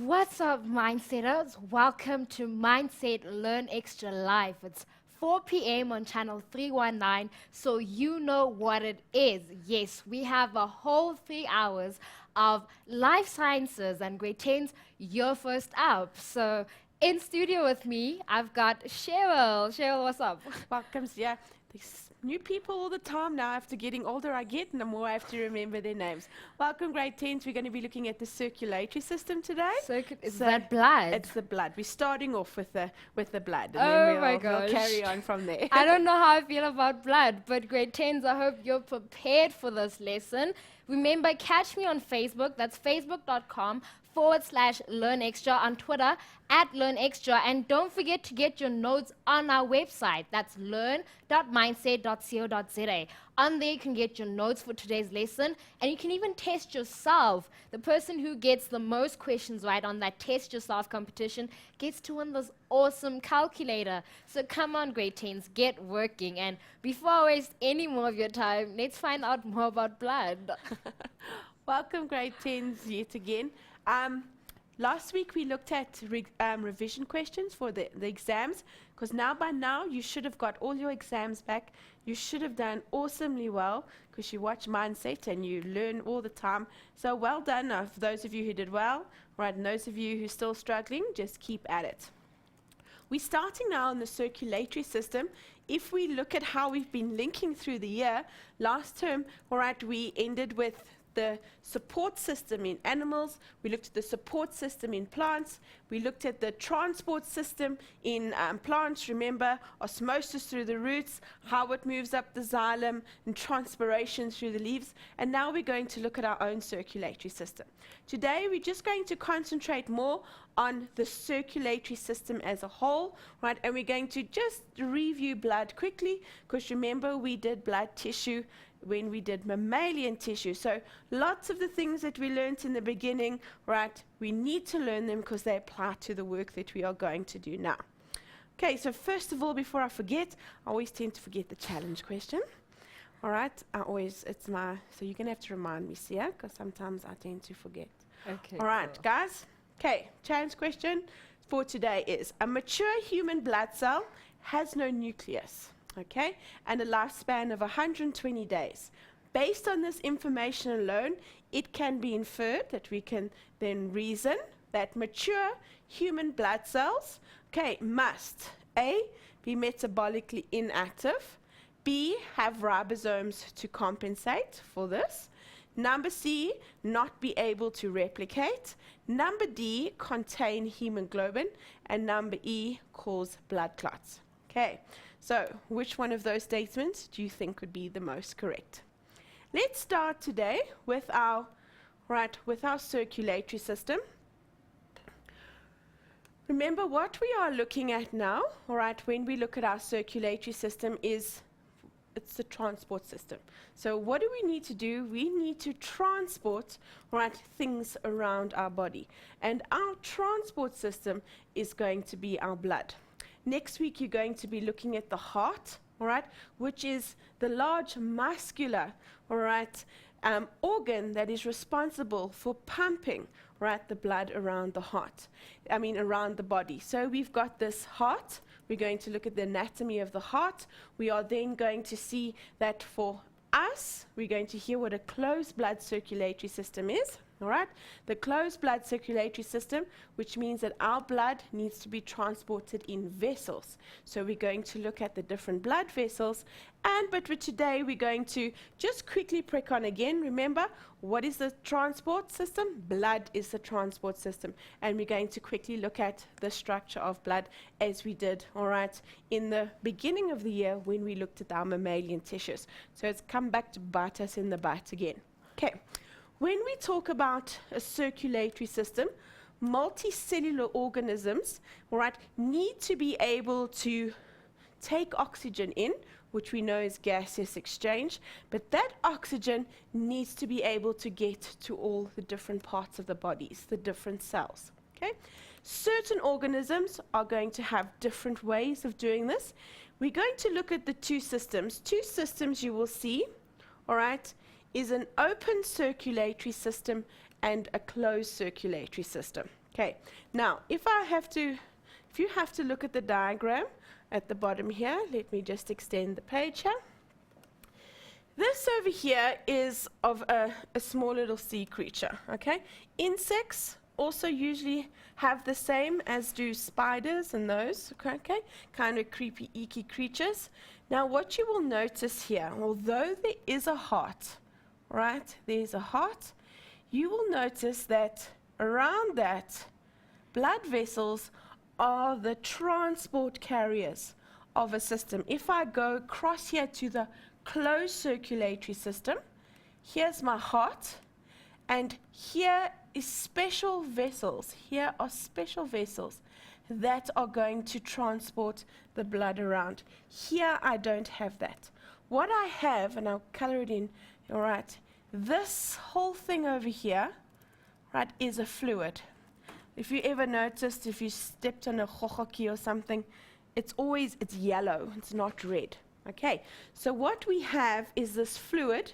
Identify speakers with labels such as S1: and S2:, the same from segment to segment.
S1: What's up, Mindsetters? Welcome to Mindset Learn Extra Live. It's 4 p.m. on channel 319, so you know what it is. Yes, we have a whole 3 hours of life sciences and grade 10s, your first up. So, in studio with me, I've got Cheryl. Cheryl, what's up?
S2: Welcome, yeah. There's new people all the time now. After getting older I get, and the more I have to remember their names. Welcome, grade 10s. We're going to be looking at the circulatory system today.
S1: Is
S2: So
S1: that blood?
S2: It's the blood. We're starting off with the blood, and
S1: Oh
S2: then
S1: my
S2: we'll
S1: gosh.
S2: carry on from there.
S1: I don't know how I feel about blood, but grade 10s, I hope you're prepared for this lesson. Remember, catch me on Facebook. That's facebook.com/Learn Extra, on Twitter @Learn Extra, and don't forget to get your notes on our website. That's learn.mindset.co.za. On there, you can get your notes for today's lesson, and you can even test yourself. The person who gets the most questions right on that Test Yourself competition gets to win this awesome calculator. So come on, grade 10s, get working. And before I waste any more of your time, let's find out more about blood.
S2: Welcome, grade 10s, yet again. Last week we looked at revision questions for the exams, because by now you should have got all your exams back. You should have done awesomely well, because you watch Mindset and you learn all the time. So well done for those of you who did well, right, and those of you who are still struggling, just keep at it. We're starting now in the circulatory system. If we look at how we've been linking through the year, last term, all right, we ended with the support system in animals, we looked at the support system in plants, we looked at the transport system in plants, remember, osmosis through the roots, how it moves up the xylem, and transpiration through the leaves, and now we're going to look at our own circulatory system. Today we're just going to concentrate more on the circulatory system as a whole, right, and we're going to just review blood quickly, because remember we did blood tissue when we did mammalian tissue. So lots of the things that we learned in the beginning, right, we need to learn them because they apply to the work that we are going to do now. Okay, so first of all, before I forget, I always tend to forget the challenge question. All right, so you're going to have to remind me, Sia, because sometimes I tend to forget.
S1: Okay.
S2: All right, guys. Okay, challenge question for today is, a mature human blood cell has no nucleus, okay, and a lifespan of 120 days. Based on this information alone, it can be inferred that we can then reason that mature human blood cells, okay, must A, be metabolically inactive, B, have ribosomes to compensate for this, number C, not be able to replicate, number D, contain hemoglobin, and number E, cause blood clots. Okay, so which one of those statements do you think would be the most correct? Let's start today with our circulatory system. Remember, what we are looking at now, all right, when we look at our circulatory system it's the transport system. So what do we need to do? We need to transport, right, things around our body. And our transport system is going to be our blood. Next week, you're going to be looking at the heart, all right, which is the large muscular, all right, organ that is responsible for pumping, right, the blood around the around the body. So we've got this heart. We're going to look at the anatomy of the heart. We are then going to see that for us, we're going to hear what a closed blood circulatory system is. All right, the closed blood circulatory system, which means that our blood needs to be transported in vessels. So we're going to look at the different blood vessels, but for today we're going to just quickly prick on again. Remember, what is the transport system? Blood is the transport system, and we're going to quickly look at the structure of blood as we did, all right, in the beginning of the year when we looked at our mammalian tissues. So it's come back to bite us in the butt again. Okay. When we talk about a circulatory system, multicellular organisms, all right, need to be able to take oxygen in, which we know is gaseous exchange, but that oxygen needs to be able to get to all the different parts of the bodies, the different cells. Okay? Certain organisms are going to have different ways of doing this. We're going to look at the two systems. Two systems you will see, all right, is an open circulatory system and a closed circulatory system. Okay, now if you have to look at the diagram at the bottom here, let me just extend the page here. This over here is of a small little sea creature, okay? Insects also usually have the same as do spiders and those, okay? Kind of creepy, icky creatures. Now what you will notice here, although there is a heart, right? There's a heart. You will notice that around that, blood vessels are the transport carriers of a system. If I go across here to the closed circulatory system, here's my heart, and here is special vessels. Here are special vessels that are going to transport the blood around. Here I don't have that. What I have, and I'll color it in, all right, this whole thing over here, right, is a fluid. If you ever noticed, if you stepped on a chochoki or something, it's yellow, it's not red. Okay, so what we have is this fluid,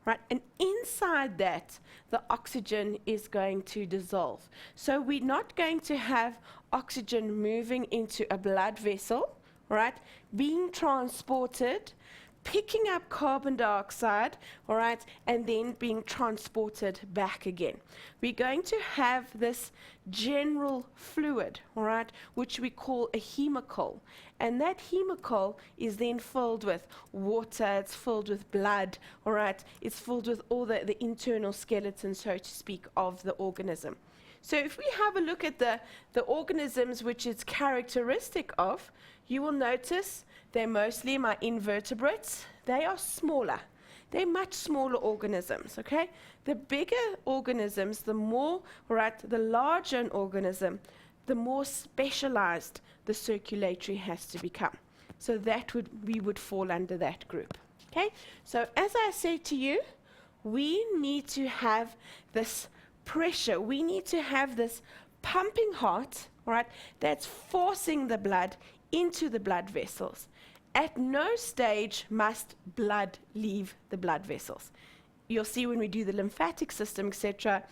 S2: right, and inside that, the oxygen is going to dissolve. So we're not going to have oxygen moving into a blood vessel, right, being transported, picking up carbon dioxide, all right, and then being transported back again. We're going to have this general fluid, all right, which we call a hemocole. And that hemocole is then filled with water, it's filled with blood, all right, it's filled with all the internal skeleton, so to speak, of the organism. So if we have a look at the organisms which it's characteristic of, you will notice they're mostly my invertebrates. They are smaller. They're much smaller organisms, okay? The bigger organisms, the larger an organism, the more specialized the circulatory has to become. So we would fall under that group, okay? So as I said to you, we need to have this pressure. We need to have this pumping heart, right, that's forcing the blood into the blood vessels. At no stage must blood leave the blood vessels. You'll see when we do the lymphatic system, etc.,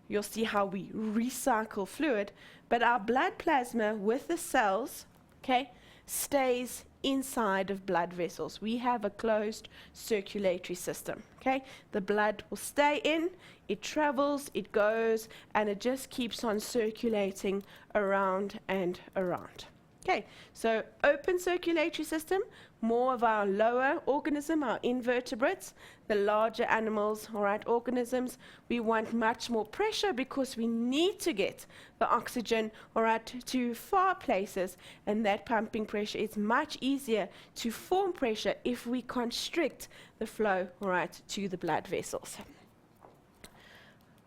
S2: you'll see how we recycle fluid, but our blood plasma with the cells, okay, stays inside of blood vessels. We have a closed circulatory system, okay? The blood will stay in, it travels, it goes, and it just keeps on circulating around and around. Okay, so open circulatory system, more of our lower organism, our invertebrates, the larger animals, all right, organisms, we want much more pressure because we need to get the oxygen, all right, to far places, and that pumping pressure is much easier to form pressure if we constrict the flow, all right, to the blood vessels.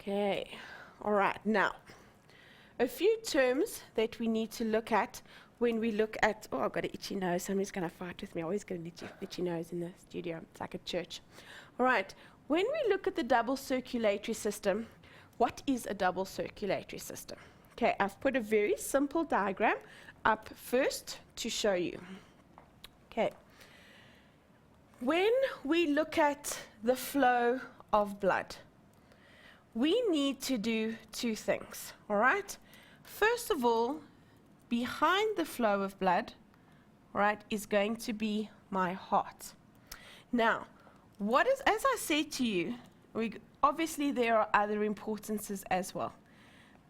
S2: Okay, all right, now, a few terms that we need to look at when we look at, oh, I've got an itchy nose, somebody's going to fight with me. I always get an itchy nose in the studio. It's like a church. All right, when we look at the double circulatory system, what is a double circulatory system? Okay, I've put a very simple diagram up first to show you. Okay, when we look at the flow of blood, we need to do two things, all right? First of all, behind the flow of blood, right, is going to be my heart. Now, as I said to you, obviously there are other importances as well.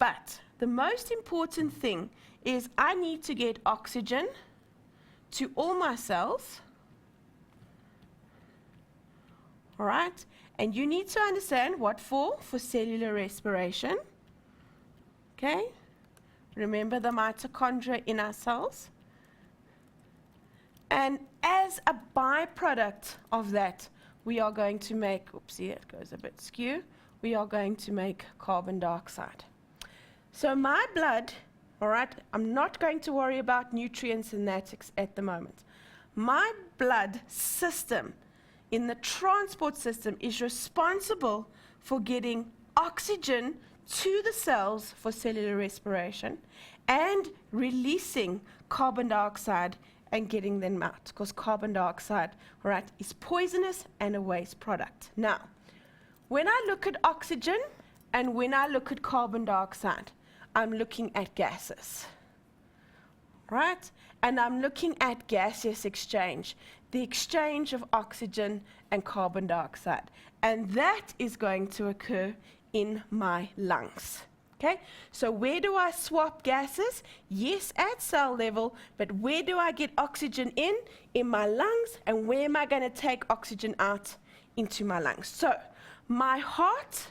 S2: But the most important thing is I need to get oxygen to all my cells, all right? And you need to understand what for cellular respiration, okay? Remember the mitochondria in our cells? And as a byproduct of that, we are going to make, oopsie, it goes a bit skew, we are going to make carbon dioxide. So my blood, all right, I'm not going to worry about nutrients and that at the moment. My blood system in the transport system is responsible for getting oxygen to the cells for cellular respiration and releasing carbon dioxide and getting them out, because carbon dioxide, all right, is poisonous and a waste product. Now, when I look at oxygen and when I look at carbon dioxide, I'm looking at gases, right? And I'm looking at gaseous exchange, the exchange of oxygen and carbon dioxide. And that is going to occur in my lungs. Okay, so where do I swap gases? Yes, at cell level, but where do I get oxygen in? In my lungs, and where am I going to take oxygen out? Into my lungs. So, my heart,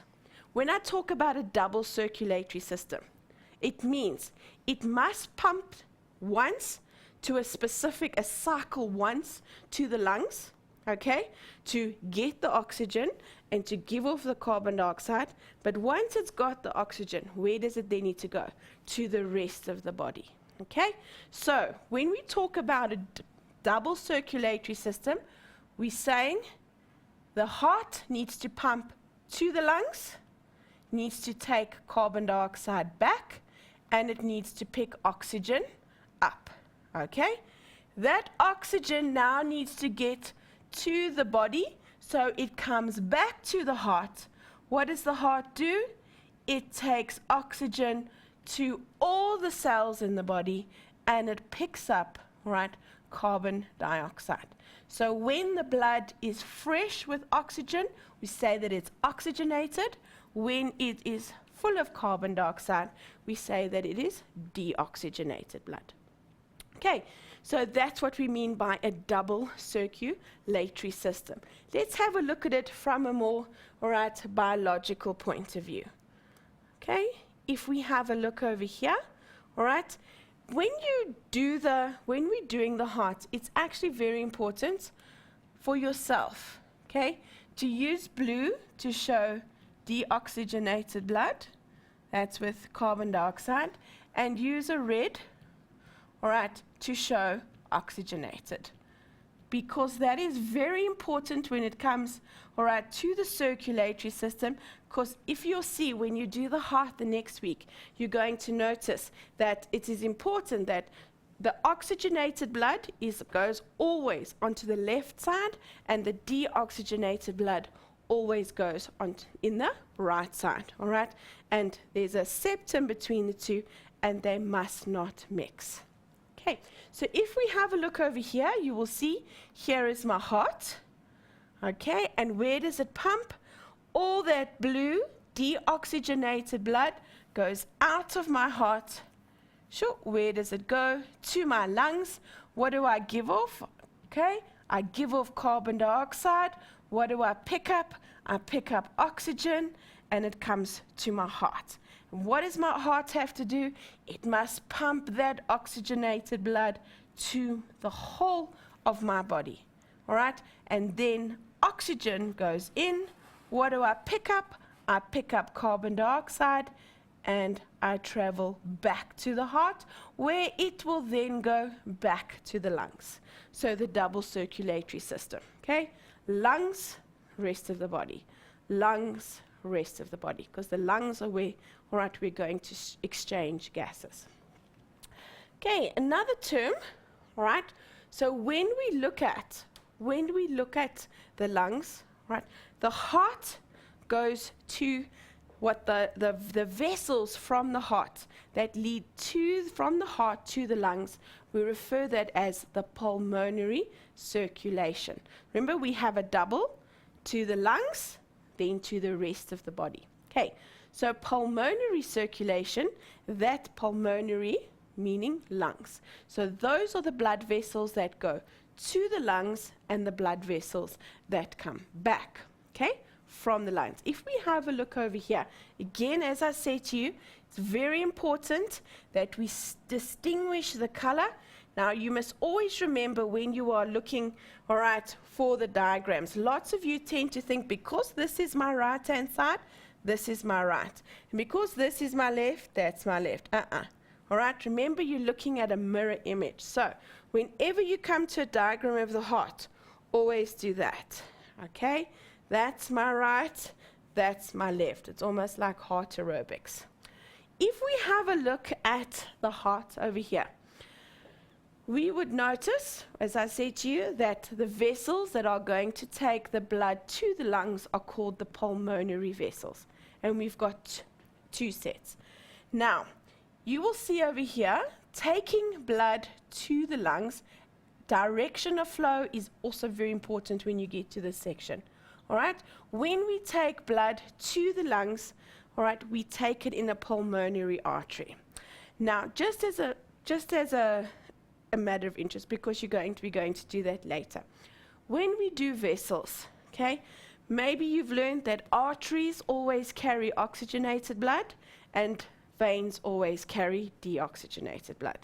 S2: when I talk about a double circulatory system, it means it must pump once to a cycle once to the lungs, okay, to get the oxygen and to give off the carbon dioxide. But once it's got the oxygen, where does it then need to go? To the rest of the body, okay? So when we talk about a double circulatory system, we're saying the heart needs to pump to the lungs, needs to take carbon dioxide back, and it needs to pick oxygen up, okay? That oxygen now needs to get to the body, so it comes back to the heart. What does the heart do? It takes oxygen to all the cells in the body, and it picks up, right, carbon dioxide. So when the blood is fresh with oxygen, we say that it's oxygenated. When it is full of carbon dioxide, we say that it is deoxygenated blood. Okay, so that's what we mean by a double circulatory system. Let's have a look at it from a more, biological point of view. Okay, if we have a look over here, when we're doing the heart, it's actually very important for yourself, okay, to use blue to show deoxygenated blood, that's with carbon dioxide, and use a red, to show oxygenated. Because that is very important when it comes, to the circulatory system, because if you'll see when you do the heart the next week, you're going to notice that it is important that the oxygenated blood goes always onto the left side, and the deoxygenated blood always goes on in the right side, And there's a septum between the two, and they must not mix. Okay, so if we have a look over here, you will see here is my heart, okay, and where does it pump? All that blue deoxygenated blood goes out of my heart. Sure, where does it go? To my lungs. What do I give off? Okay, I give off carbon dioxide. What do I pick up? I pick up oxygen, and it comes to my heart. What does my heart have to do? It must pump that oxygenated blood to the whole of my body, And then oxygen goes in. What do I pick up? I pick up carbon dioxide, and I travel back to the heart, where it will then go back to the lungs. So the double circulatory system, okay? Lungs, rest of the body. Lungs, rest of the body, because the lungs are where, we're going to exchange gases. Okay, another term, So when we look at the lungs, the heart goes to what the vessels from the heart that lead from the heart to the lungs, we refer that as the pulmonary circulation. Remember, we have a double to the lungs, then to the rest of the body. Okay, so pulmonary circulation, that pulmonary meaning lungs. So those are the blood vessels that go to the lungs and the blood vessels that come back, okay, from the lungs. If we have a look over here, again, as I said to you, it's very important that we distinguish the color. Now, you must always remember when you are looking, for the diagrams, lots of you tend to think, because this is my right-hand side, this is my right. And because this is my left, that's my left. Remember, you're looking at a mirror image. So, whenever you come to a diagram of the heart, always do that, okay? That's my right, that's my left. It's almost like heart aerobics. If we have a look at the heart over here, we would notice, as I said to you, that the vessels that are going to take the blood to the lungs are called the pulmonary vessels. And we've got two sets. Now, you will see over here, taking blood to the lungs, direction of flow is also very important when you get to this section. All right? When we take blood to the lungs, all right, we take it in a pulmonary artery. Now, just as a matter of interest, because you're going to do that later. When we do vessels, okay, maybe you've learned that arteries always carry oxygenated blood and veins always carry deoxygenated blood.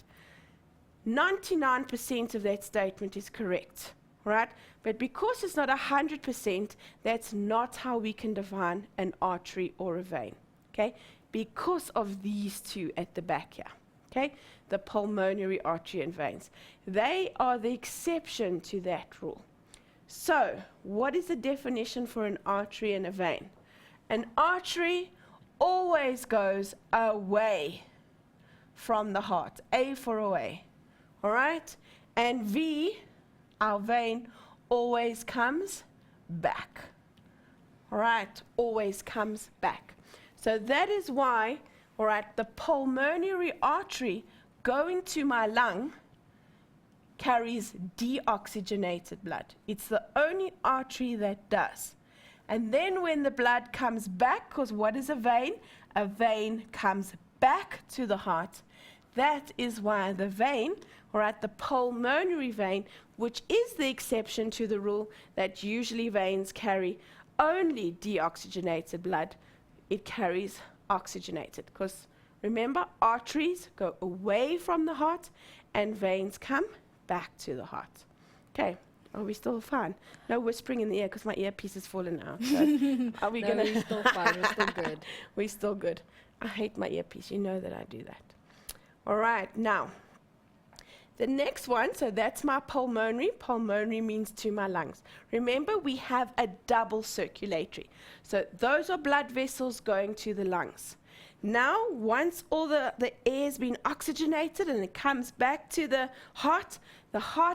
S2: 99% of that statement is correct, right? But because it's not 100%, that's not how we can define an artery or a vein, okay? Because of these two at the back here, okay? The pulmonary artery and veins. They are the exception to that rule. So, what is the definition for an artery and a vein? An artery always goes away from the heart. A for away. All right? And V, our vein, always comes back. All right? Always comes back. So that is why, all right, the pulmonary artery going to my lung carries deoxygenated blood. It's the only artery that does. And then when the blood comes back, because what is a vein? A vein comes back to the heart. That is why the vein, all right, the pulmonary vein, which is the exception to the rule that usually veins carry only deoxygenated blood, it carries oxygenated. Because remember, arteries go away from the heart and veins come back to the heart. Okay, are we still fine? No whispering in the ear because my earpiece has fallen out. So are we
S1: No, we're still fine. We're still good.
S2: We're still good. I hate my earpiece. You know that I do that. All right, now, the next one, so that's my pulmonary. Pulmonary means to my lungs. Remember, we have a double circulatory. So those are blood vessels going to the lungs. Now, once all the air has been oxygenated and it comes back to the heart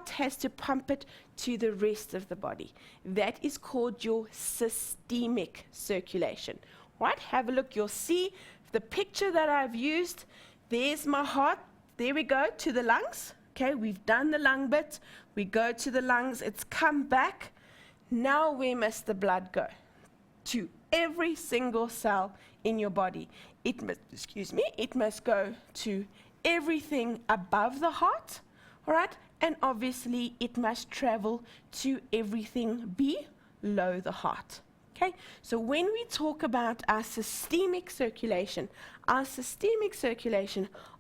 S2: has to pump it to the rest of the body. That is called your systemic circulation. Right? Have a look. You'll see the picture that I've used. There's my heart. There we go, to the lungs. Okay, we've done the lung bit. We go to the lungs. It's come back. Now where must the blood go? To every single cell in your body. It must go to everything above the heart, all right? And obviously it must travel to everything below the heart. Okay, so when we talk about our systemic circulation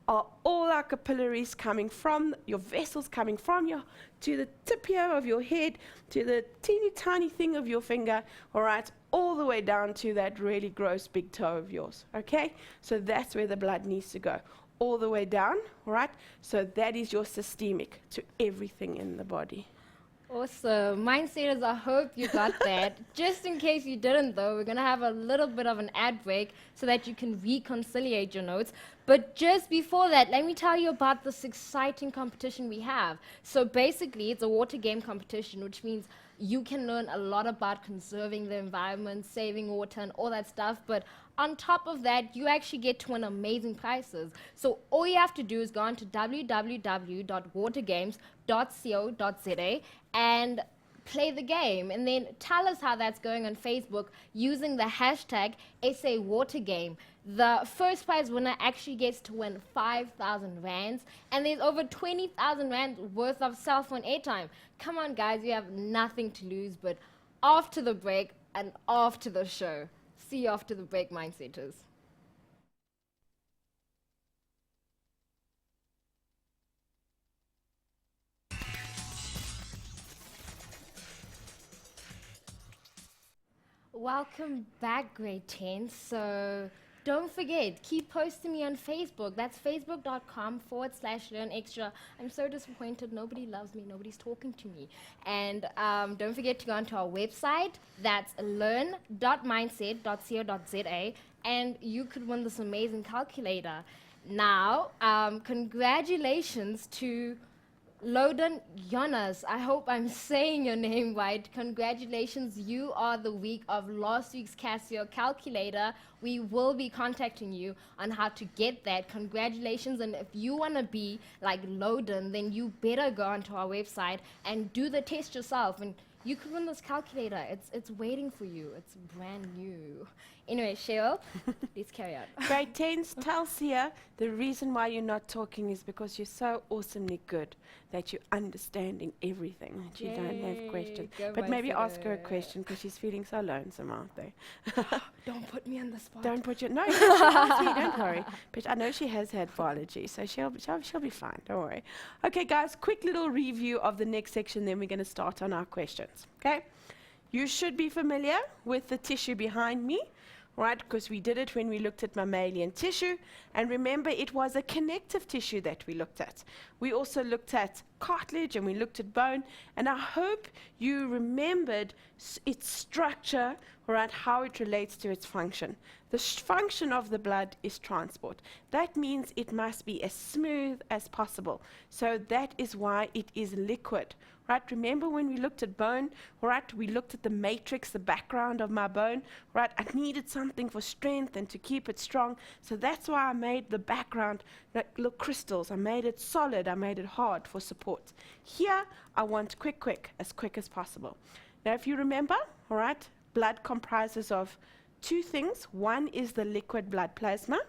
S2: are all our capillaries coming from your vessels, coming from your to the tip here of your head, to the teeny tiny thing of your finger, all right, all the way down to that really gross big toe of yours. Okay, so that's where the blood needs to go, all the way down, all right. So that is your systemic to everything in the body.
S1: Awesome. Mindsetters, I hope you got that. Just in case you didn't, though, we're going to have a little bit of an ad break so that you can reconciliate your notes. But just before that, let me tell you about this exciting competition we have. So basically, it's a water game competition, which means you can learn a lot about conserving the environment, saving water, and all that stuff. But on top of that, you actually get to win amazing prizes. So all you have to do is go on to www.watergames.co.za and play the game. And then tell us how that's going on Facebook using the hashtag #SAWaterGame. The first prize winner actually gets to win 5,000 rands. And there's over 20,000 rands worth of cell phone airtime. Come on, guys, you have nothing to lose. But after the break and after the show. See you after the break, Mindsetters. Welcome back, grade 10. So don't forget, keep posting me on Facebook. That's facebook.com/learnextra. I'm so disappointed. Nobody loves me. Nobody's talking to me. And don't forget to go onto our website. That's learn.mindset.co.za. And you could win this amazing calculator. Now, congratulations to Loden Jonas, I hope I'm saying your name right. Congratulations, you are the week of last week's Casio calculator. We will be contacting you on how to get that. Congratulations, and if you want to be like Loden, then you better go onto our website and do the test yourself. And you can win this calculator. It's waiting for you. It's brand new. Anyway, Cheryl, let's carry on.
S2: Grade 10s, tell Sia the reason why you're not talking is because you're so awesomely good that you're understanding everything, that you don't have questions.
S1: Go
S2: But maybe
S1: Marcella.
S2: ask her a question because she's feeling so lonesome out there.
S1: Don't put me on the spot.
S2: Don't put your, no, you can ask me, don't worry. But I know she has had biology, so she'll be fine, don't worry. Okay, guys, quick little review of the next section, then we're going to start on our questions, okay? You should be familiar with the tissue behind me, right? Because we did it when we looked at mammalian tissue. And remember, it was a connective tissue that we looked at. We also looked at cartilage and we looked at bone. And I hope you remembered its structure, right? How it relates to its function. The function of the blood is transport. That means it must be as smooth as possible. So that is why it is liquid. Right, remember when we looked at bone, right, we looked at the matrix, the background of my bone, right, I needed something for strength and to keep it strong, so that's why I made the background like little crystals, I made it solid, I made it hard for support. Here, I want as quick as possible. Now, if you remember, all right, blood comprises of two things. One is the liquid blood plasma.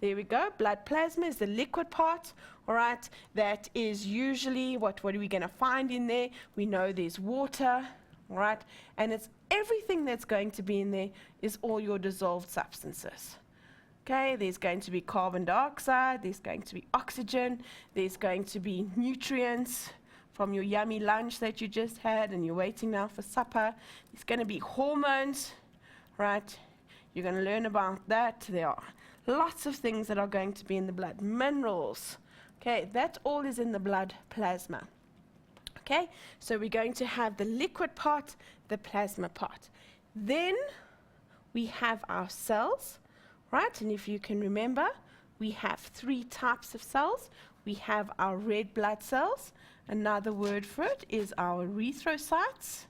S2: There we go. Blood plasma is the liquid part, all right? That is usually, what are we going to find in there? We know there's water, all right? And it's everything that's going to be in there is all your dissolved substances. Okay, there's going to be carbon dioxide, there's going to be oxygen, there's going to be nutrients from your yummy lunch that you just had and you're waiting now for supper. There's going to be hormones, right? You're going to learn about that. There are lots of things that are going to be in the blood. Minerals. Okay, that all is in the blood plasma. Okay, so we're going to have the liquid part, the plasma part. Then we have our cells, right? And if you can remember, we have three types of cells. We have our red blood cells. Another word for it is our erythrocytes.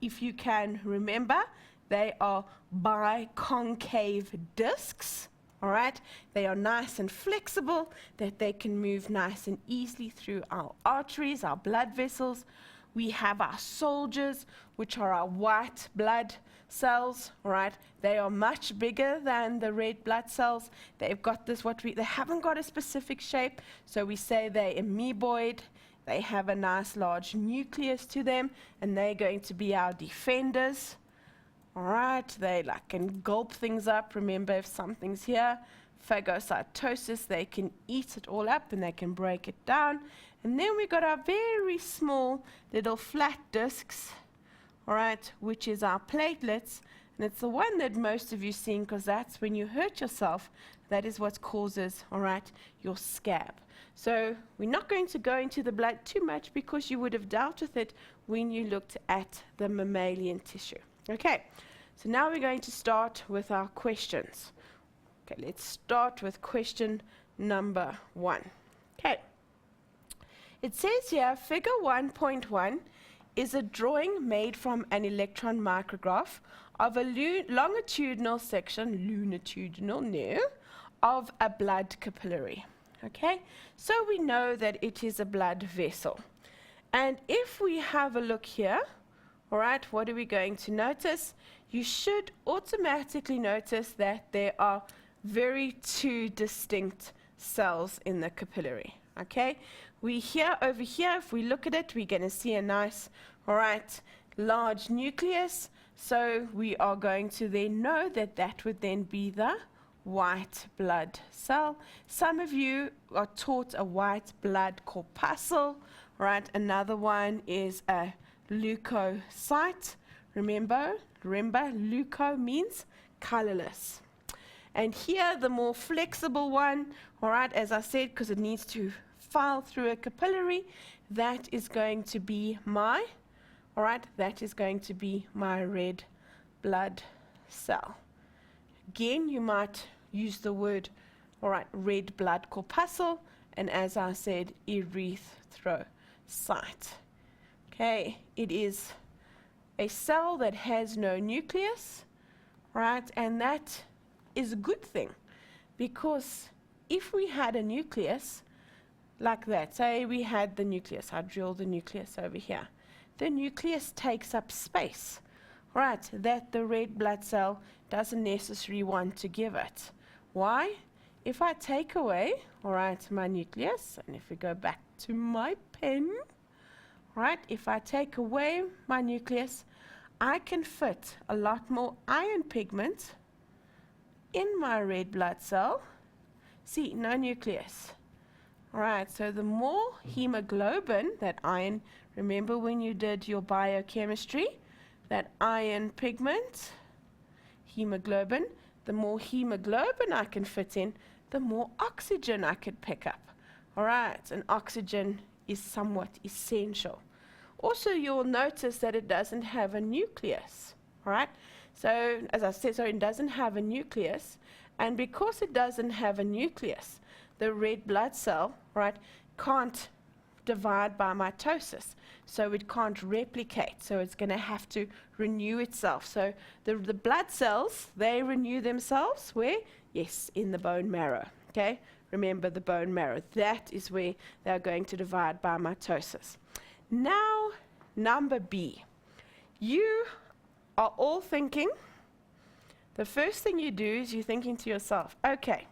S2: If you can remember, they are biconcave discs. All right, they are nice and flexible, that they can move nice and easily through our arteries, our blood vessels. We have our soldiers, which are our white blood cells, all right? They are much bigger than the red blood cells. They've got this, they haven't got a specific shape, so we say they're amoeboid. They have a nice large nucleus to them, and they're going to be our defenders. All right, they can gulp things up. Remember, if something's here, phagocytosis, they can eat it all up and they can break it down. And then we got our very small little flat discs, all right, which is our platelets. And it's the one that most of you seen because that's when you hurt yourself. That is what causes, all right, your scab. So we're not going to go into the blood too much because you would have dealt with it when you looked at the mammalian tissue. Okay, so now we're going to start with our questions. Okay, let's start with question number 1. Okay, it says here, figure 1.1 is a drawing made from an electron micrograph of a longitudinal section, of a blood capillary. Okay, so we know that it is a blood vessel. And if we have a look here, all right, what are we going to notice? You should automatically notice that there are two distinct cells in the capillary, okay? Over here, if we look at it, we're going to see a nice, all right, large nucleus. So we are going to then know that that would then be the white blood cell. Some of you are taught a white blood corpuscle, right? Another one is a leukocyte. Remember, leuko means colorless. And here, the more flexible one, all right, as I said, because it needs to file through a capillary, that is going to be my, all right, that is going to be my red blood cell. Again, you might use the word, all right, red blood corpuscle, and as I said, erythrocyte. site. Okay, it is a cell that has no nucleus, right? And that is a good thing, because if we had a nucleus like that, say we had the nucleus, I drill the nucleus over here, the nucleus takes up space, right, that the red blood cell doesn't necessarily want to give it. Why? If I take away, all right, my nucleus, and if we go back to my pen, right, if I take away my nucleus, I can fit a lot more iron pigment in my red blood cell. See, no nucleus. All right, so the more hemoglobin, that iron, remember when you did your biochemistry, that iron pigment, hemoglobin, the more hemoglobin I can fit in, the more oxygen I could pick up. All right, and oxygen is somewhat essential. Also, you'll notice that it doesn't have a nucleus, all right? So, as I said, so it doesn't have a nucleus, and because it doesn't have a nucleus, the red blood cell, right, can't divide by mitosis, so it can't replicate, so it's going to have to renew itself. So the blood cells, they renew themselves where? Yes, in the bone marrow, okay? Remember the bone marrow, that is where they're going to divide by mitosis. Now, number B. You are all thinking, the first thing you do is you're thinking to yourself, okay,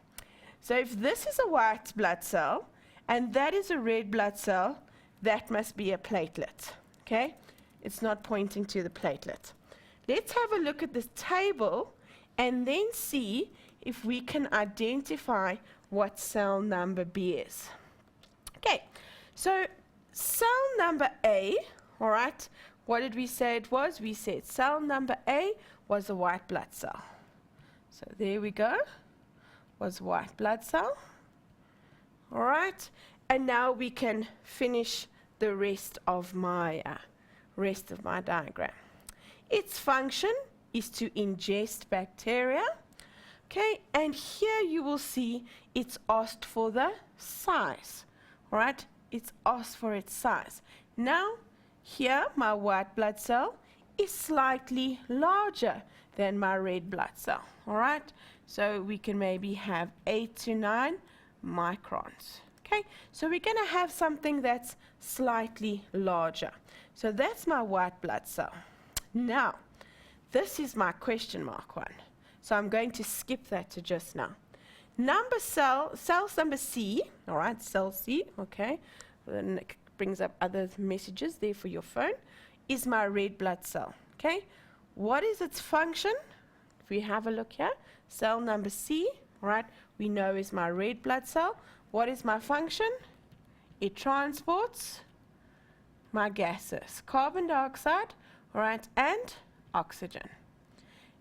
S2: so if this is a white blood cell and that is a red blood cell, that must be a platelet, okay? It's not pointing to the platelet. Let's have a look at this table and then see if we can identify what cell number B is. Okay, so cell number A, all right, what did we say it was? We said cell number A was a white blood cell. So there we go, was white blood cell. All right, and now we can finish the rest of my diagram. Its function is to ingest bacteria. Okay, and here you will see it's asked for the size. All right, it's asked for its size. Now, here my white blood cell is slightly larger than my red blood cell. All right, so we can maybe have 8 to 9 microns. Okay, so we're going to have something that's slightly larger. So that's my white blood cell. Now, this is my question mark one. So I'm going to skip that to just now. Cells number C, all right, cell C, okay, then it brings up other messages there for your phone, is my red blood cell, okay? What is its function? If we have a look here, cell number C, all right, we know is my red blood cell. What is my function? It transports my gases, carbon dioxide, all right, and oxygen.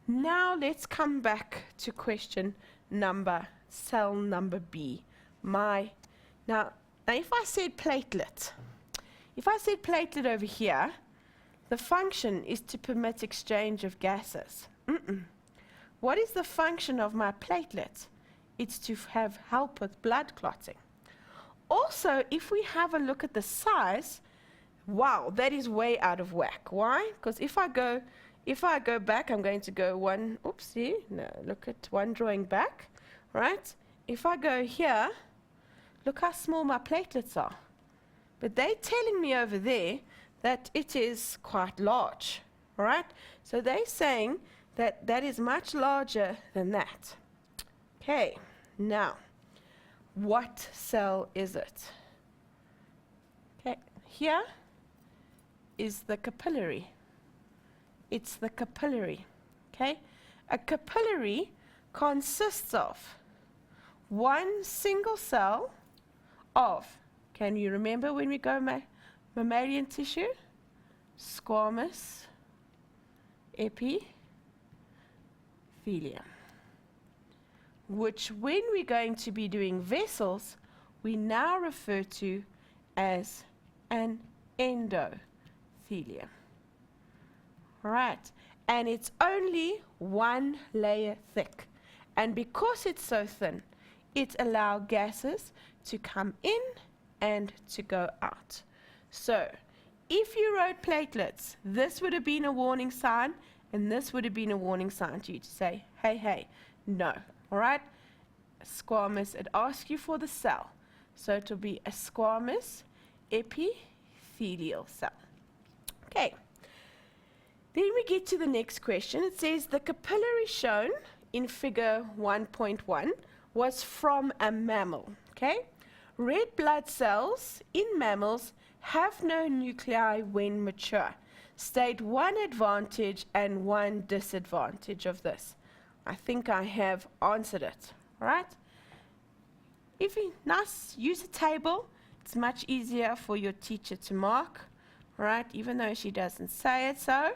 S2: Now let's come back to cell number B. Now if I said platelet, over here, the function is to permit exchange of gases. What is the function of my platelet? It's to have help with blood clotting. Also, if we have a look at the size, wow, that is way out of whack. Why? Because if I go back, I'm going to go one, oopsie, no, look at one drawing back, right? If I go here, look how small my platelets are. But they're telling me over there that it is quite large, all right? So they're saying that that is much larger than that. Okay, now, what cell is it? Okay, here is the capillary. It's the capillary, okay? A capillary consists of one single cell of, can you remember when we go mammalian tissue? Squamous epithelium, which when we're going to be doing vessels, we now refer to as an endothelium. Right, and it's only one layer thick, and because it's so thin, it allows gases to come in and to go out. So, if you wrote platelets, this would have been a warning sign, and this would have been a warning sign to you to say, hey, hey, no. All right? Squamous, it asks you for the cell. So it will be a squamous epithelial cell. Okay. Then we get to the next question. It says the capillary shown in figure 1.1 was from a mammal. Okay? Red blood cells in mammals have no nuclei when mature. State one advantage and one disadvantage of this. I think I have answered it. All right? If you use a table, it's much easier for your teacher to mark. All right? Even though she doesn't say it so,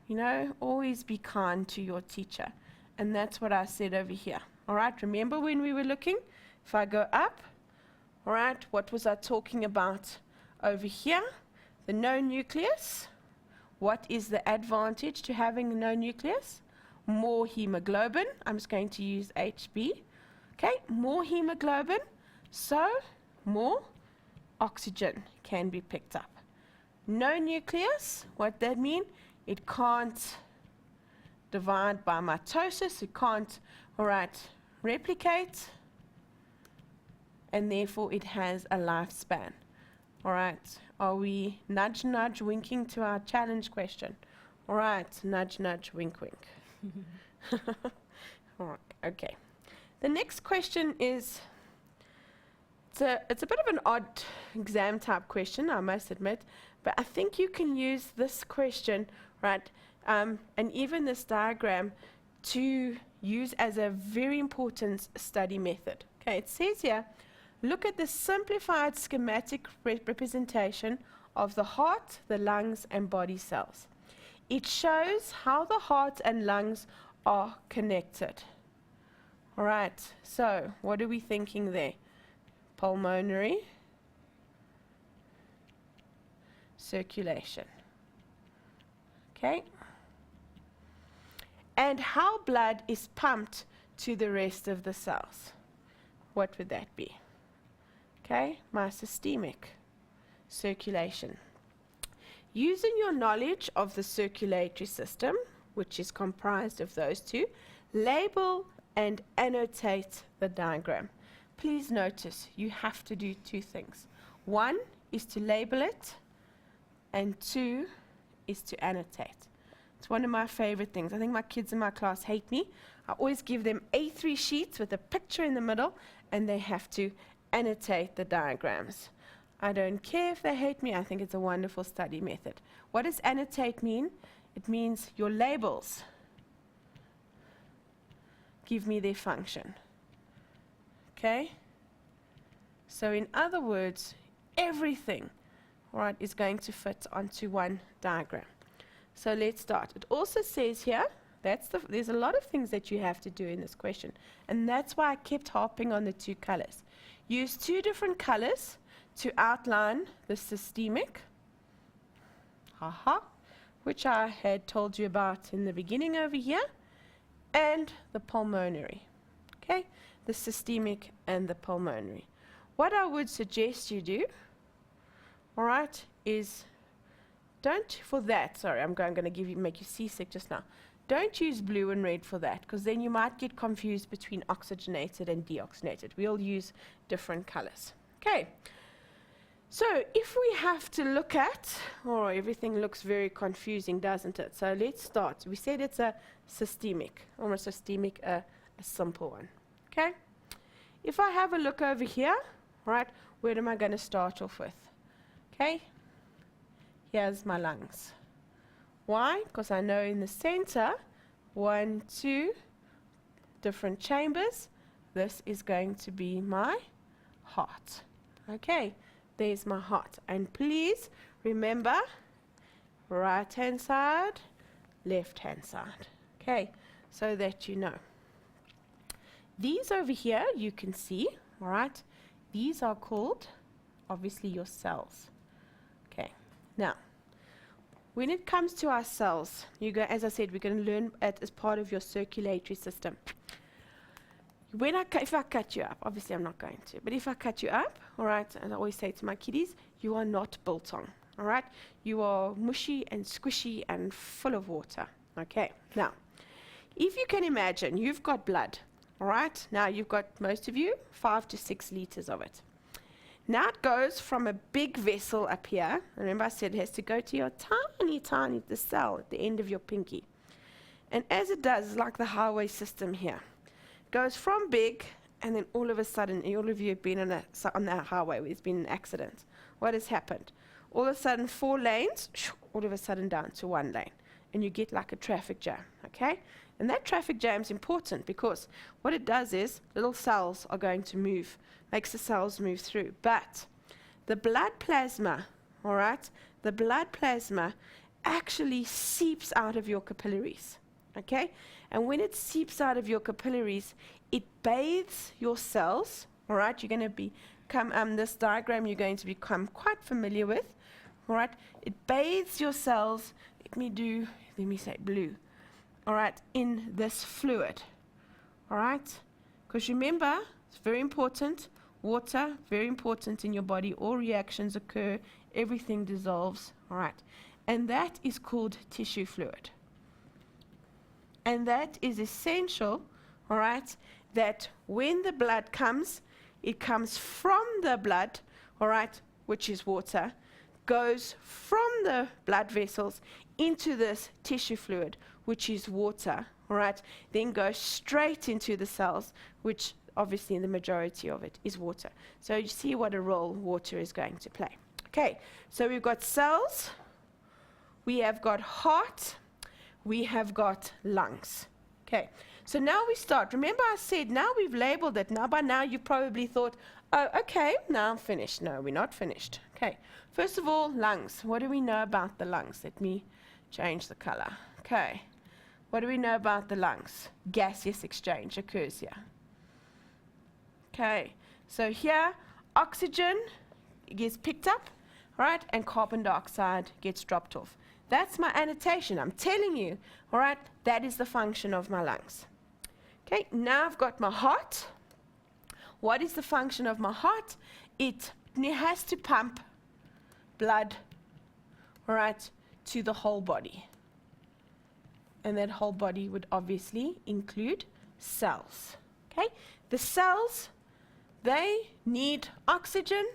S2: you know, always be kind to your teacher. And that's what I said over here. All right? Remember when we were looking? If I go up, all right, what was I talking about over here? The no nucleus. What is the advantage to having no nucleus? More hemoglobin. I'm just going to use HB. Okay, more hemoglobin, so more oxygen can be picked up. No nucleus, what that mean? It can't divide by mitosis, it can't, all right, replicate, and therefore it has a lifespan. All right, are we nudge, nudge, winking to our challenge question? All right, nudge, nudge, wink, wink. All right, okay. The next question is, it's a bit of an odd exam type question, I must admit, but I think you can use this question, right, and even this diagram to use as a very important study method. Okay, it says here, look at the simplified schematic representation of the heart, the lungs, and body cells. It shows how the heart and lungs are connected. All right, so what are we thinking there? Pulmonary, circulation. Okay. And how blood is pumped to the rest of the cells. What would that be? Okay, my systemic circulation. Using your knowledge of the circulatory system, which is comprised of those two, label and annotate the diagram. Please notice you have to do two things. One is to label it, and two is to annotate. It's one of my favorite things. I think my kids in my class hate me. I always give them A3 sheets with a picture in the middle, and they have to annotate the diagrams. I don't care if they hate me. I think it's a wonderful study method. What does annotate mean? It means your labels give me their function. Okay? So in other words, everything, right, is going to fit onto one diagram. So let's start. It also says here, there's a lot of things that you have to do in this question. And that's why I kept harping on the two colors. Use two different colors to outline the systemic, which I had told you about in the beginning over here, and the pulmonary. Okay, the systemic and the pulmonary. What I would suggest you do, all right, is I'm going to make you seasick just now. Don't use blue and red for that, because then you might get confused between oxygenated and deoxygenated. We'll use different colors. Okay. So if we have to look at, everything looks very confusing, doesn't it? So let's start. We said it's a systemic, almost systemic, a simple one. Okay? If I have a look over here, right, where am I going to start off with? Okay? Here's my lungs. Why? Because I know in the center, 1, 2 different chambers. This is going to be my heart. Okay? There's my heart. And please remember, right-hand side, left-hand side. Okay, so that you know. These over here, you can see, all right, these are called, obviously, your cells. Okay, now, when it comes to our cells, as I said, we're going to learn it as part of your circulatory system. if I cut you up, obviously I'm not going to, but if I cut you up, all right, and I always say to my kiddies, you are not biltong, all right? You are mushy and squishy and full of water, okay? Now, if you can imagine, you've got blood, all right? Now, you've got, most of you, 5 to 6 liters of it. Now it goes from a big vessel up here. Remember I said it has to go to your tiny, the cell at the end of your pinky. And as it does, it's like the highway system here. It goes from big, and then all of a sudden, all of you have been on that highway where there's been an accident. What has happened? All of a sudden, 4 lanes, all of a sudden down to 1 lane. And you get like a traffic jam, okay? And that traffic jam is important because what it does is little cells are going to move, makes the cells move through. But the blood plasma, all right, the blood plasma actually seeps out of your capillaries, okay? And when it seeps out of your capillaries, it bathes your cells, all right? You're going to become, this diagram you're going to become quite familiar with, all right? It bathes your cells, let me say blue, all right, in this fluid, all right? Because remember, it's very important, water, very important in your body. All reactions occur, everything dissolves, all right? And that is called tissue fluid. And that is essential, all right, that when the blood comes, it comes from the blood, all right, which is water, goes from the blood vessels into this tissue fluid, which is water, all right, then goes straight into the cells, which obviously the majority of it is water. So you see what a role water is going to play. Okay, so we've got cells, we have got heart, we have got lungs. Okay, so now we start. Remember I said now we've labeled it. Now by now you probably thought, oh, okay, now I'm finished. No, we're not finished. Okay, first of all, lungs. What do we know about the lungs? Let me change the color. Okay, what do we know about the lungs? Gaseous exchange occurs here. Okay, so here oxygen gets picked up, right, and carbon dioxide gets dropped off. That's my annotation. I'm telling you, all right, that is the function of my lungs. Okay, now I've got my heart. What is the function of my heart? It has to pump blood, all right, to the whole body. And that whole body would obviously include cells. Okay, the cells, they need oxygen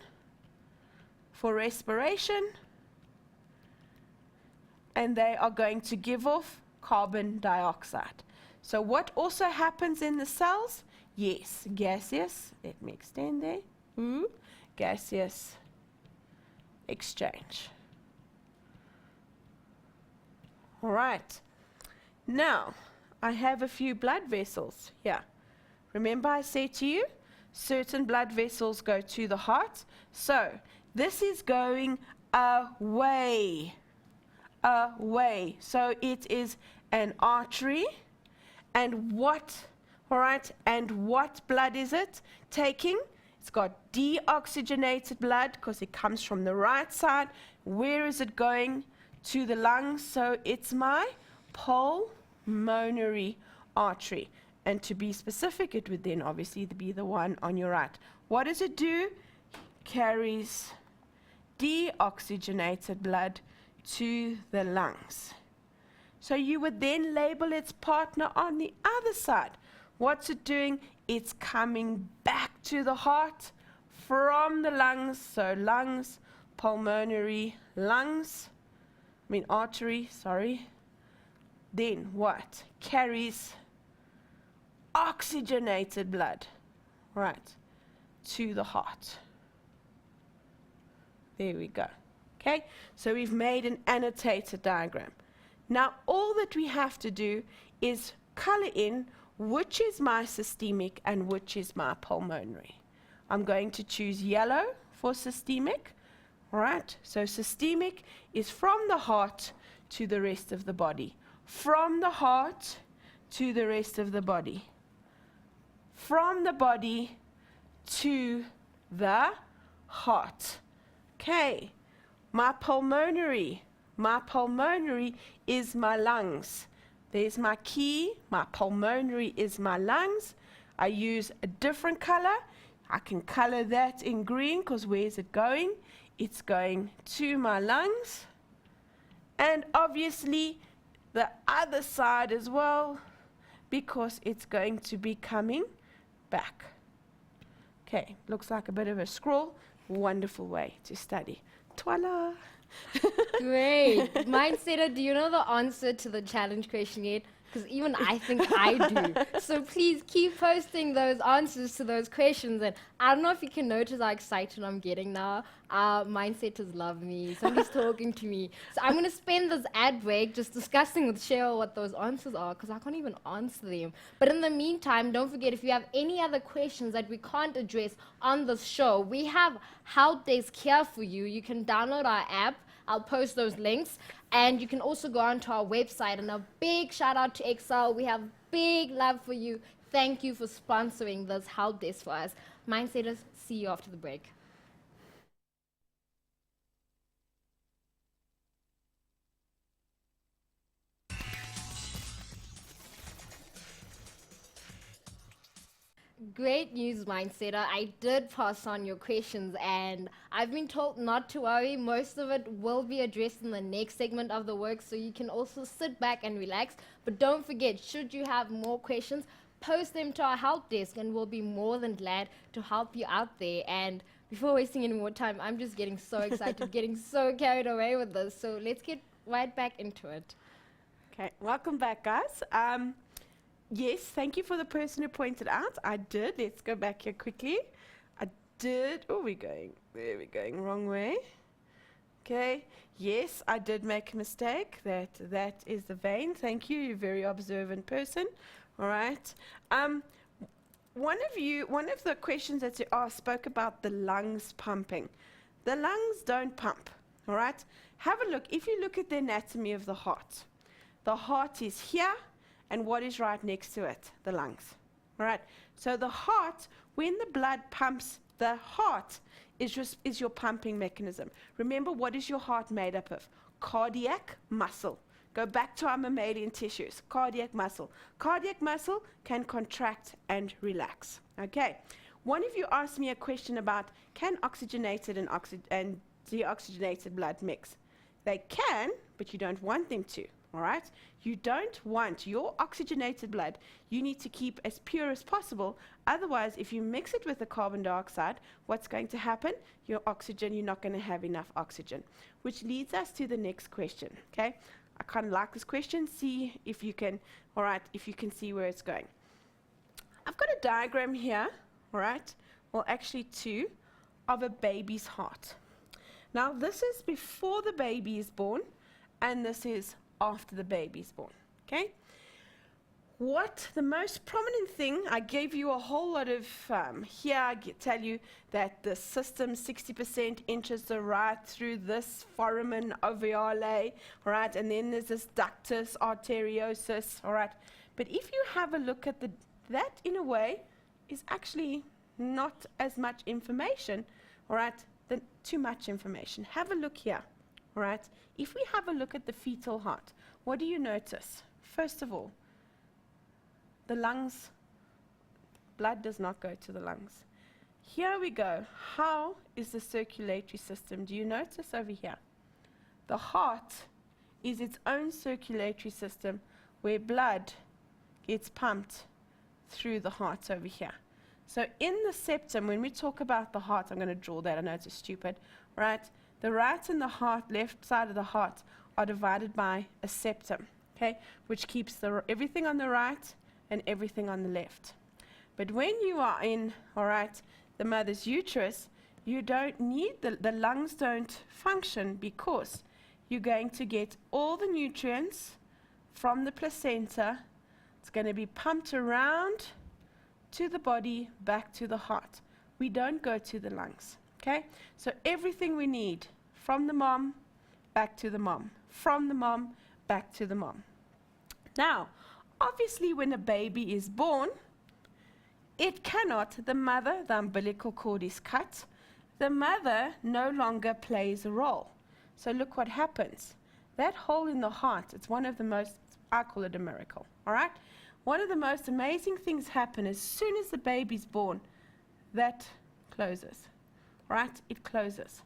S2: for respiration, and they are going to give off carbon dioxide. So what also happens in the cells? Yes, gaseous, let me extend there, gaseous exchange. All right, now I have a few blood vessels here. Remember I said to you, certain blood vessels go to the heart. So this is going away. So it is an artery. And what, all right, and what blood is it taking? It's got deoxygenated blood because it comes from the right side. Where is it going? To the lungs. So it's my pulmonary artery. And to be specific, it would then obviously be the one on your right. What does it do? Carries deoxygenated blood to the lungs. So you would then label its partner on the other side. What's it doing? It's coming back to the heart from the lungs. So lungs, pulmonary, artery, sorry. Then what? Carries oxygenated blood, right, to the heart. There we go. Okay, so we've made an annotated diagram. Now all that we have to do is color in which is my systemic and which is my pulmonary. I'm going to choose yellow for systemic. All right, so systemic is from the heart to the rest of the body. From the heart to the rest of the body. From the body to the heart. Okay, my pulmonary is my lungs. There's my key, my pulmonary is my lungs. I use a different color. I can color that in green because where's it going? It's going to my lungs. And obviously the other side as well, because it's going to be coming back. Okay, looks like a bit of a scroll. Wonderful way to study. Voila!
S1: Great. Mindsetter, do you know the answer to the challenge question yet? Because even I think I do. So please keep posting those answers to those questions. And I don't know if you can notice how excited I'm getting now. Mindsetters love me. Somebody's talking to me. So I'm going to spend this ad break just discussing with Cheryl what those answers are, because I can't even answer them. But in the meantime, don't forget, if you have any other questions that we can't address on this show, we have Help Desk here for you. You can download our app. I'll post those links. And you can also go onto our website. And a big shout out to Excel. We have big love for you. Thank you for sponsoring this Help Desk for us. Mindsetters, see you after the break. Great news, Mindsetter. I did pass on your questions, and I've been told not to worry. Most of it will be addressed in the next segment of the work, so you can also sit back and relax. But don't forget, should you have more questions, post them to our help desk, and we'll be more than glad to help you out there. And before wasting any more time, I'm just getting so excited, getting so carried away with this. So let's get right back into it.
S2: Okay, welcome back, guys. Yes, thank you for the person who pointed out. I did. Let's go back here quickly. I did. Oh, we're going wrong way. Okay. Yes, I did make a mistake. That is the vein. Thank you. You're a very observant person. All right. One of the questions that you asked spoke about the lungs pumping. The lungs don't pump. All right. Have a look. If you look at the anatomy of the heart is here. And what is right next to it? The lungs. All right. So the heart, when the blood pumps, the heart is your pumping mechanism. Remember, what is your heart made up of? Cardiac muscle. Go back to our mammalian tissues. Cardiac muscle. Cardiac muscle can contract and relax. Okay. One of you asked me a question about, can oxygenated and deoxygenated blood mix? They can, but you don't want them to. All right? You don't want your oxygenated blood, you need to keep as pure as possible. Otherwise, if you mix it with the carbon dioxide, what's going to happen? Your oxygen, you're not going to have enough oxygen. Which leads us to the next question. Okay? I kind of like this question. See if you can, all right, if you can see where it's going. I've got a diagram here, all right? Well, actually two, of a baby's heart. Now, this is before the baby is born, and this is after the baby is born. Okay? What the most prominent thing, I gave you a whole lot of, here I tell you that the system 60% enters the right through this foramen ovale, all right, and then there's this ductus arteriosus, all right. But if you have a look at that in a way is actually not as much information, all right, than too much information. Have a look here. All right. If we have a look at the fetal heart, what do you notice? First of all, the lungs, blood does not go to the lungs. Here we go. How is the circulatory system? Do you notice over here? The heart is its own circulatory system where blood gets pumped through the heart over here. So in the septum, when we talk about the heart, I'm going to draw that. I know it's stupid, right? The right and the heart, left side of the heart, are divided by a septum, okay, which keeps everything on the right and everything on the left. But when you are in, all right, the mother's uterus, you don't need, the lungs don't function because you're going to get all the nutrients from the placenta. It's going to be pumped around to the body, back to the heart. We don't go to the lungs. Okay, so everything we need from the mom, back to the mom, from the mom, back to the mom. Now, obviously when a baby is born, it cannot, the mother, the umbilical cord is cut, the mother no longer plays a role. So look what happens. That hole in the heart, it's one of the most, I call it a miracle, all right? one of the most amazing things happen as soon as the baby's born. That closes, right? It closes.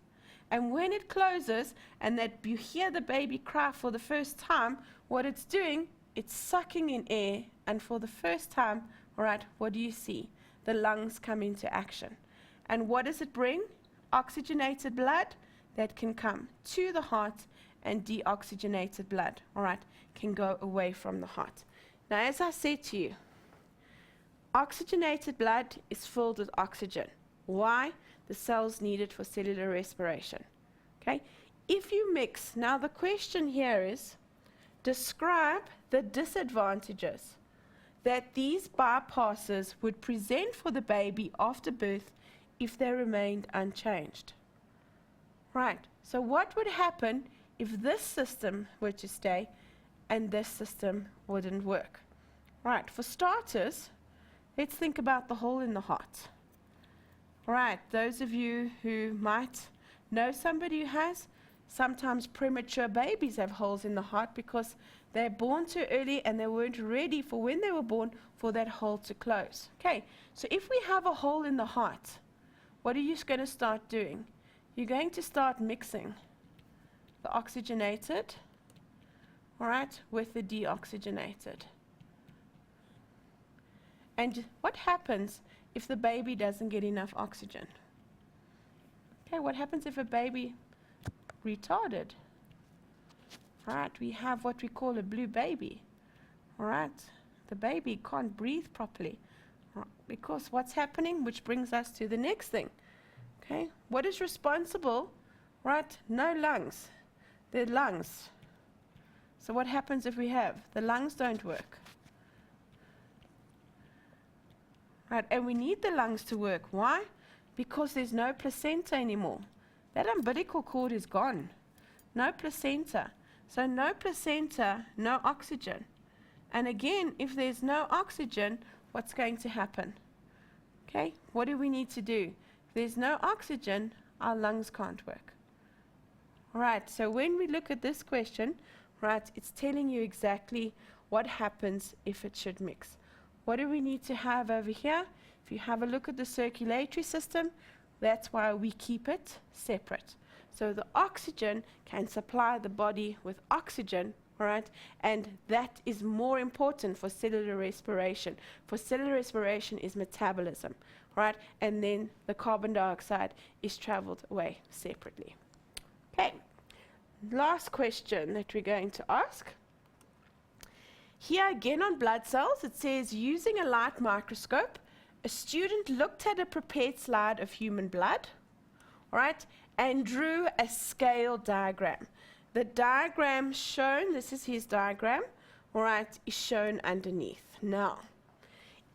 S2: And when it closes and that you hear the baby cry for the first time, what it's doing, it's sucking in air, and for the first time, all right, what do you see? The lungs come into action. And what does it bring? Oxygenated blood that can come to the heart, and deoxygenated blood, all right, can go away from the heart. Now, as I said to you, oxygenated blood is filled with oxygen. Why? The cells need it for cellular respiration. Okay? If you mix, now the question here is, describe the disadvantages that these bypasses would present for the baby after birth if they remained unchanged. Right, so what would happen if this system were to stay and this system wouldn't work? Right, for starters, let's think about the hole in the heart. Right, those of you who might know somebody who has, sometimes premature babies have holes in the heart because they're born too early and they weren't ready for when they were born for that hole to close. Okay, so if we have a hole in the heart, what are you going to start doing? You're going to start mixing the oxygenated, all right, with the deoxygenated. And what happens if the baby doesn't get enough oxygen? Okay, what happens if a baby retarded? All right, we have what we call a blue baby. All right, the baby can't breathe properly because what's happening, which brings us to the next thing. Okay, what is responsible? Right, no lungs. The lungs. So what happens if we have the lungs don't work? Right, and we need the lungs to work. Why? Because there's no placenta anymore. That umbilical cord is gone. No placenta. So no placenta, no oxygen. And again, if there's no oxygen, what's going to happen? Okay, what do we need to do? If there's no oxygen, our lungs can't work. Right, so when we look at this question, right, it's telling you exactly what happens if it should mix. What do we need to have over here? If you have a look at the circulatory system, that's why we keep it separate. So the oxygen can supply the body with oxygen, all right? And that is more important for cellular respiration. For cellular respiration is metabolism, right? And then the carbon dioxide is traveled away separately. Okay, last question that we're going to ask. Here again on blood cells, it says, using a light microscope, a student looked at a prepared slide of human blood, all right, and drew a scale diagram. The diagram shown, this is his diagram, all right, is shown underneath. Now,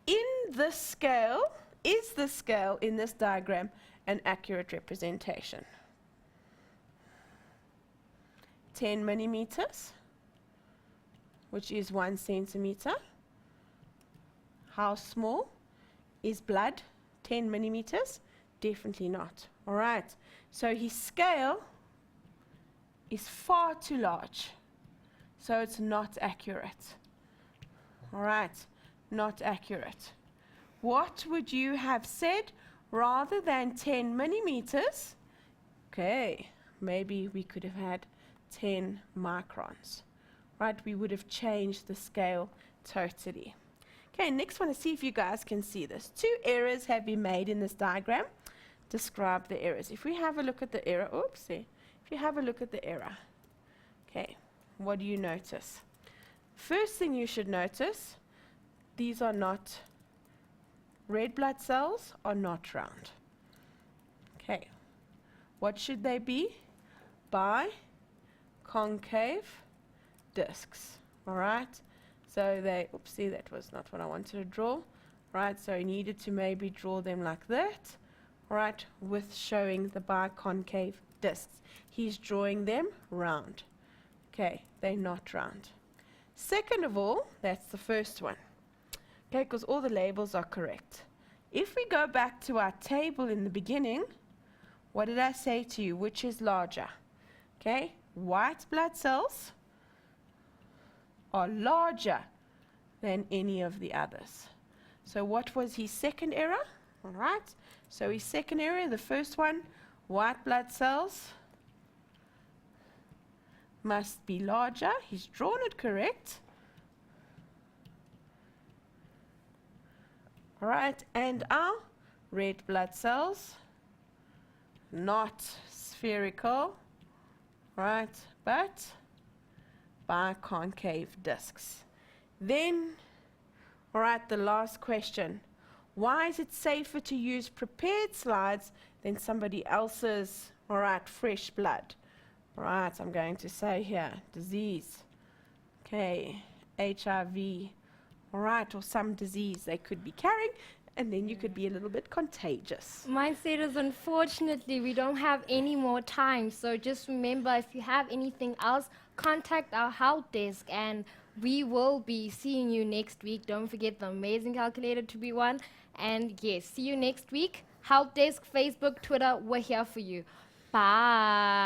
S2: in this scale, is the scale in this diagram an accurate representation? 10 millimeters, which is 1 centimeter. How small is blood? 10 millimeters? Definitely not. All right. So his scale is far too large. So it's not accurate. All right. Not accurate. What would you have said rather than 10 millimeters? Okay. Maybe we could have had 10 microns. Right, we would have changed the scale totally. Okay, next one, to see if you guys can see this. 2 errors have been made in this diagram. Describe the errors. If we have a look at the error, oopsie. If you have a look at the error, okay, what do you notice? First thing you should notice, these are not, red blood cells are not round. Okay, what should they be? Concave discs, all right? So they, oopsie, that was not what I wanted to draw, right? So I needed to maybe draw them like that, all right, with showing the biconcave discs. He's drawing them round. Okay, they're not round. Second of all, that's the first one, okay, because all the labels are correct. If we go back to our table in the beginning, what did I say to you? Which is larger? Okay, white blood cells are larger than any of the others. So what was his second error? All right. So his second error, the first one, white blood cells must be larger. He's drawn it correct. All right. And our red blood cells, not spherical, right, but biconcave discs. Then, all right, the last question. Why is it safer to use prepared slides than somebody else's, all right, fresh blood? All right, I'm going to say here, disease, okay, HIV, all right, or some disease they could be carrying, and then you could be a little bit contagious.
S1: Mindset is, unfortunately, we don't have any more time. So just remember, if you have anything else, contact our help desk and we will be seeing you next week. Don't forget the amazing calculator to be won. And yes, see you next week. Help desk, Facebook, Twitter, we're here for you. Bye.